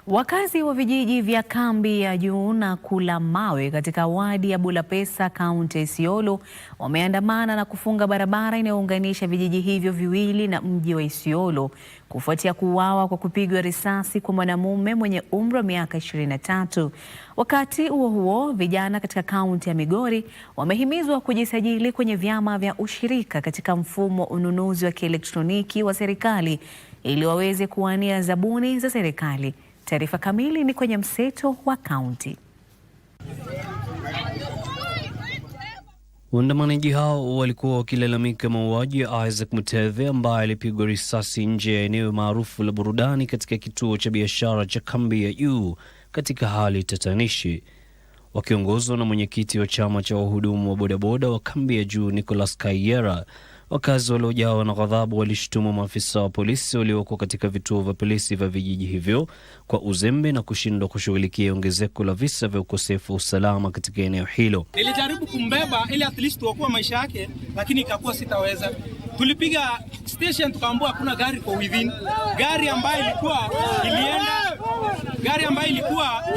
Wakazi wa vijiji vya Kambi ya Juu na Kulamawe katika wadi ya Bulapesa kaunti ya Isiolo wameandamana na kufunga barabara inayounganisha vijiji hivyo viwili na mji wa Isiolo kufuatia kuuawa kwa kupigwa risasi kwa mwanamume mwenye umri wa miaka 23. Wakati huo huo, vijana katika kaunti ya Migori wamehimizwa kujisajili kwenye vyama vya ushirika katika mfumo ununuzi wa kielektroniki wa serikali ili waweze kuwania zabuni za serikali. Taarifa kamili ni kwenye mseto wa kaunti. Waandamanaji hao walikuwa wakilalamika mauaji ya Isaac Mutethe ambaye alipigwa risasi nje ya eneo maarufu la burudani katika kituo cha biashara cha Kambi ya Juu katika hali tatanishi. Wakiongozwa na mwenyekiti wa chama cha wahudumu wa bodaboda wa Kambi ya Juu Nicholas Kayera, wakazi waliojawa na ghadhabu walishutumu maafisa wa polisi walioko katika vituo vya polisi vya vijiji hivyo kwa uzembe na kushindwa kushughulikia ongezeko la visa vya ukosefu wa usalama katika eneo hilo. Nilijaribu kumbeba ili at least tuokoe maisha yake, lakini ikakuwa sitaweza. Tulipiga station tukaambiwa hakuna gari kwa within. Gari ambayo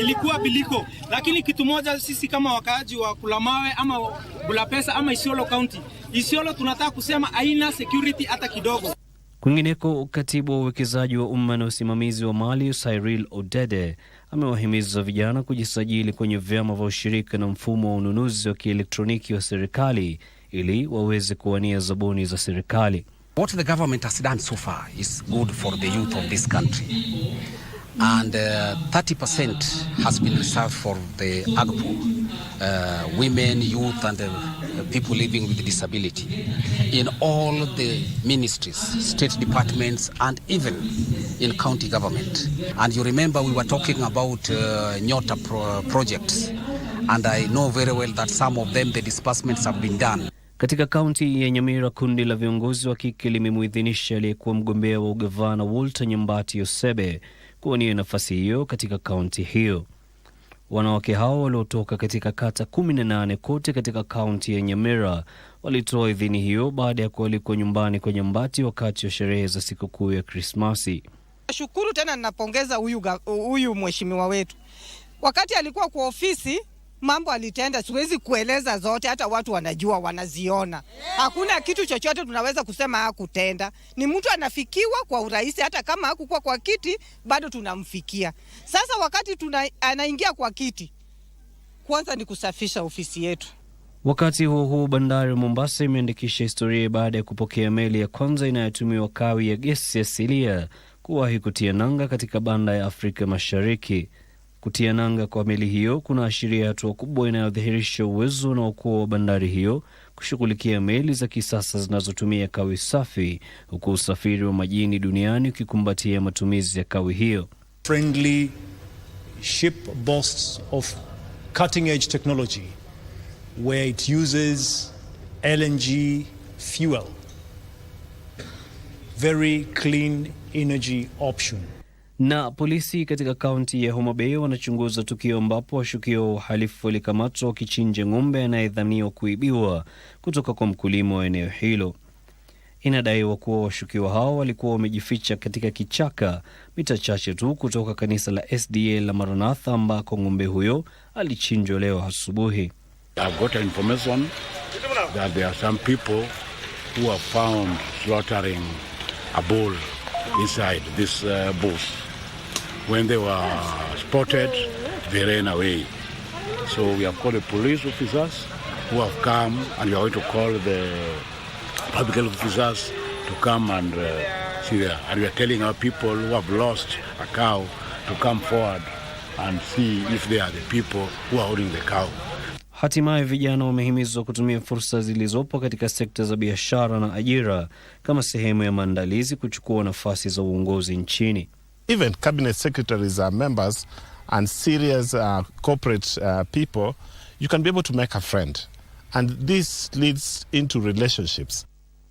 ilikuwa biliko. Lakini kitu moja sisi kama wakaaji wa Kulamawe ama Bulapesa ama Isiolo County, Isiolo tunataka kusema haina security hata kidogo. Kwingineko, katibu wa uwekezaji wa umma na usimamizi wa mali Cyril Odede amewahimiza vijana kujisajili kwenye vyama vya ushirika na mfumo wa ununuzi wa kielektroniki wa serikali ili waweze kuwania zabuni za serikali. What the government has done so far is good for the youth of this country. And 30% has been reserved for the AGPO, women, youth and people living with disability in all the ministries, state departments and even in county government. And you remember we were talking about Nyota projects, and I know very well that some of them the disbursements have been done. Katika kaunti ya Nyamira, kundi la viongozi wa kike limemuidhinisha aliyekuwa mgombea wa ugavana Walter Nyambati Yosebe kuwania nafasi hiyo katika kaunti hiyo. Wanawake hao waliotoka katika kata 18 kote katika kaunti ya Nyamira walitoa idhini hiyo baada ya kualikwa nyumbani kwa Nyambati wakati wa sherehe za sikukuu ya Krismasi. Shukuru tena ninapongeza huyu mheshimiwa wetu. Wakati alikuwa kwa ofisi, mambo alitenda, siwezi kueleza zote, hata watu wanajua, wanaziona. Hakuna kitu chochote tunaweza kusema hakutenda. Ni mtu anafikiwa kwa urahisi, hata kama hakukuwa kwa kiti bado tunamfikia. Sasa wakati anaingia kwa kiti, kwanza ni kusafisha ofisi yetu. Wakati huo bandari Mombasa imeandikisha historia baada ya kupokea meli ya kwanza inayotumiwa kawi ya gesi asilia kuwahi kutia nanga katika banda ya Afrika Mashariki. Kutia nanga kwa meli hiyo kunaashiria hatua kubwa inayodhihirisha uwezo na ukuu wa bandari hiyo kushughulikia meli za kisasa zinazotumia kawi safi, huku usafiri wa majini duniani ukikumbatia matumizi ya kawi hiyo. Friendly ship boasts of cutting edge technology where it uses LNG fuel, very clean energy option. Na polisi katika kaunti ya Homa Bay wanachunguza tukio ambapo washukiwa wa uhalifu walikamatwa wakichinja ng'ombe anayedhaniwa kuibiwa kutoka kwa mkulima wa eneo hilo. Inadaiwa kuwa washukiwa hao walikuwa wamejificha katika kichaka mita chache tu kutoka kanisa la SDA la Maranatha ambako ng'ombe huyo alichinjwa leo asubuhi. I've got information that there are some people who have found slaughtering a bull inside this bush. When they were spotted, they ran away. So we have called the police officers who have come, and we are going to call the public health officers to come and see there. And we are telling our people who have lost a cow to come forward and see if they are the people who are holding the cow. Hatimaye vijana wamehimizwa kutumia fursa zilizopo katika sekta za biashara na ajira kama sehemu ya maandalizi kuchukua nafasi za uongozi nchini. Even cabinet secretaries are members and serious corporate people, you can be able to make a friend. And this leads into relationships.